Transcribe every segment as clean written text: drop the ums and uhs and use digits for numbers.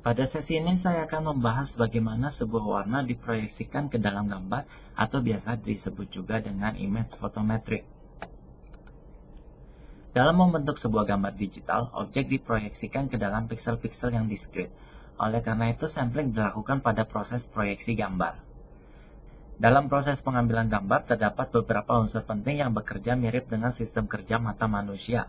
Pada sesi ini saya akan membahas bagaimana sebuah warna diproyeksikan ke dalam gambar atau biasa disebut juga dengan image photometric. Dalam membentuk sebuah gambar digital, objek diproyeksikan ke dalam piksel-piksel yang diskrit. Oleh karena itu, sampling dilakukan pada proses proyeksi gambar. Dalam proses pengambilan gambar, terdapat beberapa unsur penting yang bekerja mirip dengan sistem kerja mata manusia.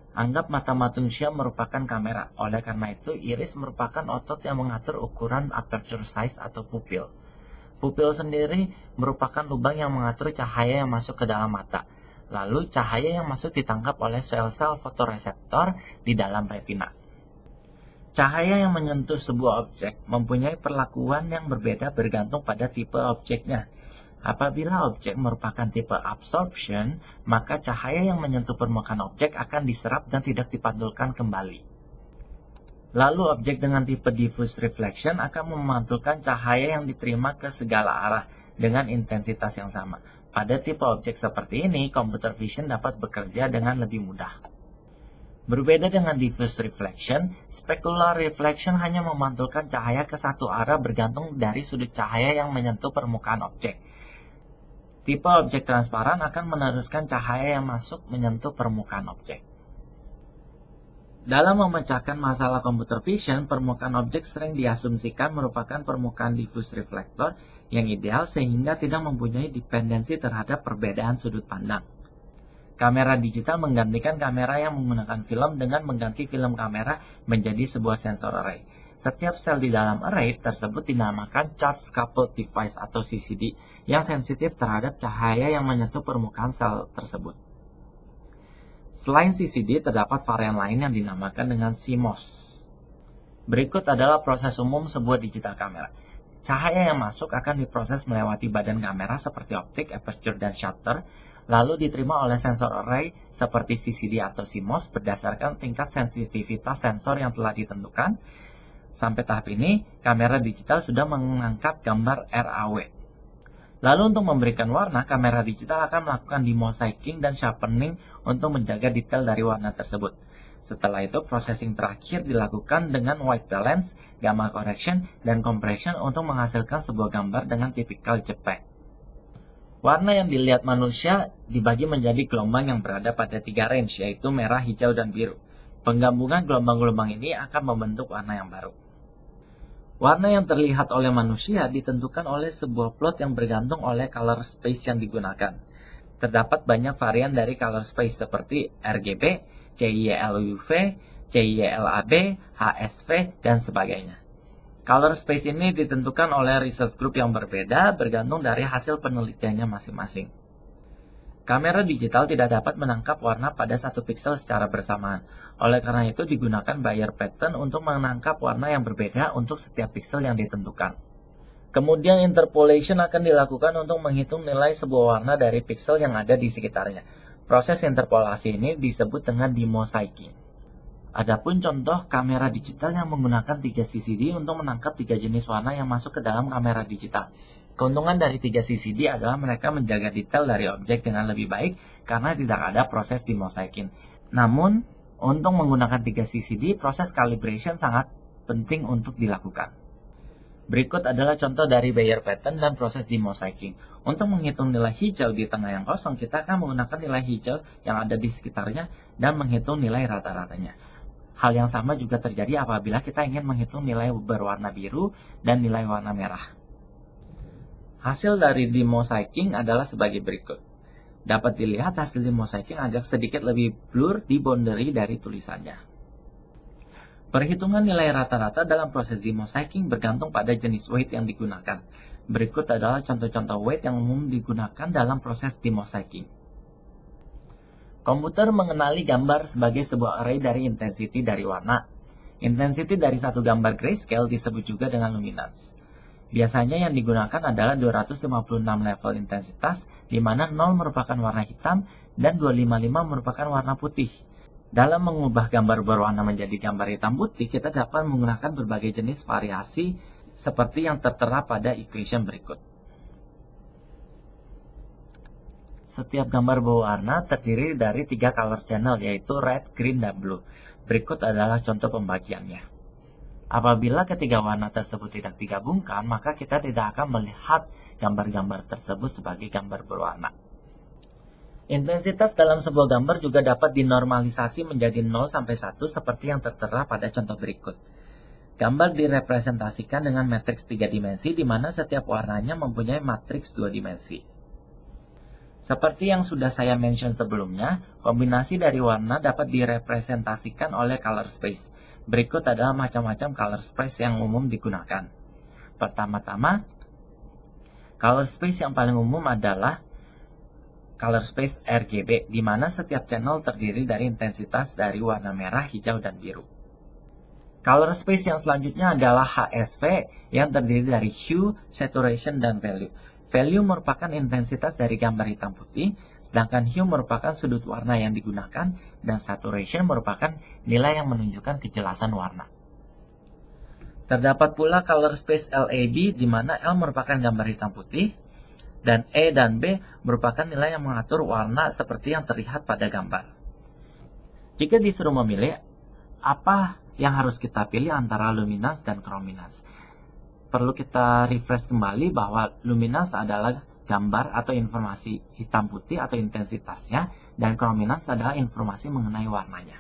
Anggap mata manusia merupakan kamera. Oleh karena itu, iris merupakan otot yang mengatur ukuran aperture size atau pupil. Pupil sendiri merupakan lubang yang mengatur cahaya yang masuk ke dalam mata. Lalu, cahaya yang masuk ditangkap oleh sel-sel fotoreseptor di dalam retina. Cahaya yang menyentuh sebuah objek mempunyai perlakuan yang berbeda bergantung pada tipe objeknya. Apabila objek merupakan tipe absorption, maka cahaya yang menyentuh permukaan objek akan diserap dan tidak dipantulkan kembali. Lalu objek dengan tipe diffuse reflection akan memantulkan cahaya yang diterima ke segala arah dengan intensitas yang sama. Pada tipe objek seperti ini, computer vision dapat bekerja dengan lebih mudah. Berbeda dengan diffuse reflection, specular reflection hanya memantulkan cahaya ke satu arah bergantung dari sudut cahaya yang menyentuh permukaan objek. Tipe objek transparan akan meneruskan cahaya yang masuk menyentuh permukaan objek. Dalam memecahkan masalah computer vision, permukaan objek sering diasumsikan merupakan permukaan diffuse reflektor yang ideal sehingga tidak mempunyai dependensi terhadap perbedaan sudut pandang. Kamera digital menggantikan kamera yang menggunakan film dengan mengganti film kamera menjadi sebuah sensor array. Setiap sel di dalam array tersebut dinamakan charge coupled device atau CCD yang sensitif terhadap cahaya yang menyentuh permukaan sel tersebut. Selain CCD, terdapat varian lain yang dinamakan dengan CMOS. Berikut adalah proses umum sebuah digital kamera. Cahaya yang masuk akan diproses melewati badan kamera seperti optik, aperture, dan shutter, lalu diterima oleh sensor array seperti CCD atau CMOS berdasarkan tingkat sensitivitas sensor yang telah ditentukan. Sampai tahap ini, kamera digital sudah menangkap gambar RAW. Lalu untuk memberikan warna, kamera digital akan melakukan demosaiking dan sharpening untuk menjaga detail dari warna tersebut. Setelah itu, processing terakhir dilakukan dengan white balance, gamma correction, dan compression untuk menghasilkan sebuah gambar dengan tipikal JPEG. Warna yang dilihat manusia dibagi menjadi gelombang yang berada pada 3 range, yaitu merah, hijau, dan biru. Penggabungan gelombang-gelombang ini akan membentuk warna yang baru. Warna yang terlihat oleh manusia ditentukan oleh sebuah plot yang bergantung oleh color space yang digunakan. Terdapat banyak varian dari color space seperti RGB, CILUV, CILAB, HSV, dan sebagainya. Color space ini ditentukan oleh research group yang berbeda bergantung dari hasil penelitiannya masing-masing. Kamera digital tidak dapat menangkap warna pada satu piksel secara bersamaan. Oleh karena itu digunakan Bayer pattern untuk menangkap warna yang berbeda untuk setiap piksel yang ditentukan. Kemudian interpolation akan dilakukan untuk menghitung nilai sebuah warna dari piksel yang ada di sekitarnya. Proses interpolasi ini disebut dengan demosaiking. Adapun contoh kamera digital yang menggunakan 3 CCD untuk menangkap 3 jenis warna yang masuk ke dalam kamera digital. Keuntungan dari 3 CCD adalah mereka menjaga detail dari objek dengan lebih baik karena tidak ada proses demosaiking. Namun, untuk menggunakan 3 CCD, proses calibration sangat penting untuk dilakukan. Berikut adalah contoh dari Bayer pattern dan proses demosaiking. Untuk menghitung nilai hijau di tengah yang kosong, kita akan menggunakan nilai hijau yang ada di sekitarnya dan menghitung nilai rata-ratanya. Hal yang sama juga terjadi apabila kita ingin menghitung nilai berwarna biru dan nilai warna merah. Hasil dari demosaiking adalah sebagai berikut. Dapat dilihat hasil demosaiking agak sedikit lebih blur di boundary dari tulisannya. Perhitungan nilai rata-rata dalam proses demosaiking bergantung pada jenis weight yang digunakan. Berikut adalah contoh-contoh weight yang umum digunakan dalam proses demosaiking. Komputer mengenali gambar sebagai sebuah array dari intensity dari warna. Intensity dari satu gambar grayscale disebut juga dengan luminance. Biasanya yang digunakan adalah 256 level intensitas, di mana 0 merupakan warna hitam dan 255 merupakan warna putih. Dalam mengubah gambar berwarna menjadi gambar hitam putih, kita dapat menggunakan berbagai jenis variasi seperti yang tertera pada equation berikut. Setiap gambar berwarna terdiri dari 3 color channel, yaitu red, green, dan blue. Berikut adalah contoh pembagiannya. Apabila ketiga warna tersebut tidak digabungkan, maka kita tidak akan melihat gambar-gambar tersebut sebagai gambar berwarna. Intensitas dalam sebuah gambar juga dapat dinormalisasi menjadi 0 sampai 1 seperti yang tertera pada contoh berikut. Gambar direpresentasikan dengan matriks 3 dimensi di mana setiap warnanya mempunyai matriks 2 dimensi. Seperti yang sudah saya mention sebelumnya, kombinasi dari warna dapat direpresentasikan oleh color space. Berikut adalah macam-macam color space yang umum digunakan. Pertama-tama, color space yang paling umum adalah color space RGB, di mana setiap channel terdiri dari intensitas dari warna merah, hijau, dan biru. Color space yang selanjutnya adalah HSV, yang terdiri dari hue, saturation, dan value. Value merupakan intensitas dari gambar hitam putih, sedangkan hue merupakan sudut warna yang digunakan, dan saturation merupakan nilai yang menunjukkan kejelasan warna. Terdapat pula color space LAB, di mana L merupakan gambar hitam putih, dan E dan B merupakan nilai yang mengatur warna seperti yang terlihat pada gambar. Jika disuruh memilih, apa yang harus kita pilih antara luminance dan chrominance? Perlu kita refresh kembali bahwa luminance adalah gambar atau informasi hitam putih atau intensitasnya, dan chrominance adalah informasi mengenai warnanya.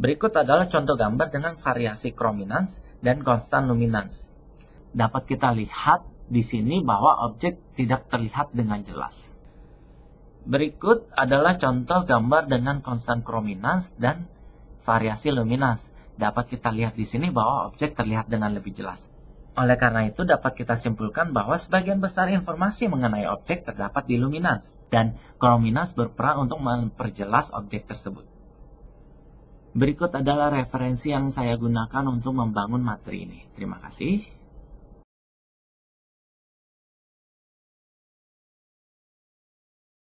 Berikut adalah contoh gambar dengan variasi chrominance dan konstan luminance. Dapat kita lihat di sini bahwa objek tidak terlihat dengan jelas. Berikut adalah contoh gambar dengan konstan chrominance dan variasi luminance. Dapat kita lihat di sini bahwa objek terlihat dengan lebih jelas. Oleh karena itu, dapat kita simpulkan bahwa sebagian besar informasi mengenai objek terdapat di luminance, dan chrominance berperan untuk memperjelas objek tersebut. Berikut adalah referensi yang saya gunakan untuk membangun materi ini. Terima kasih.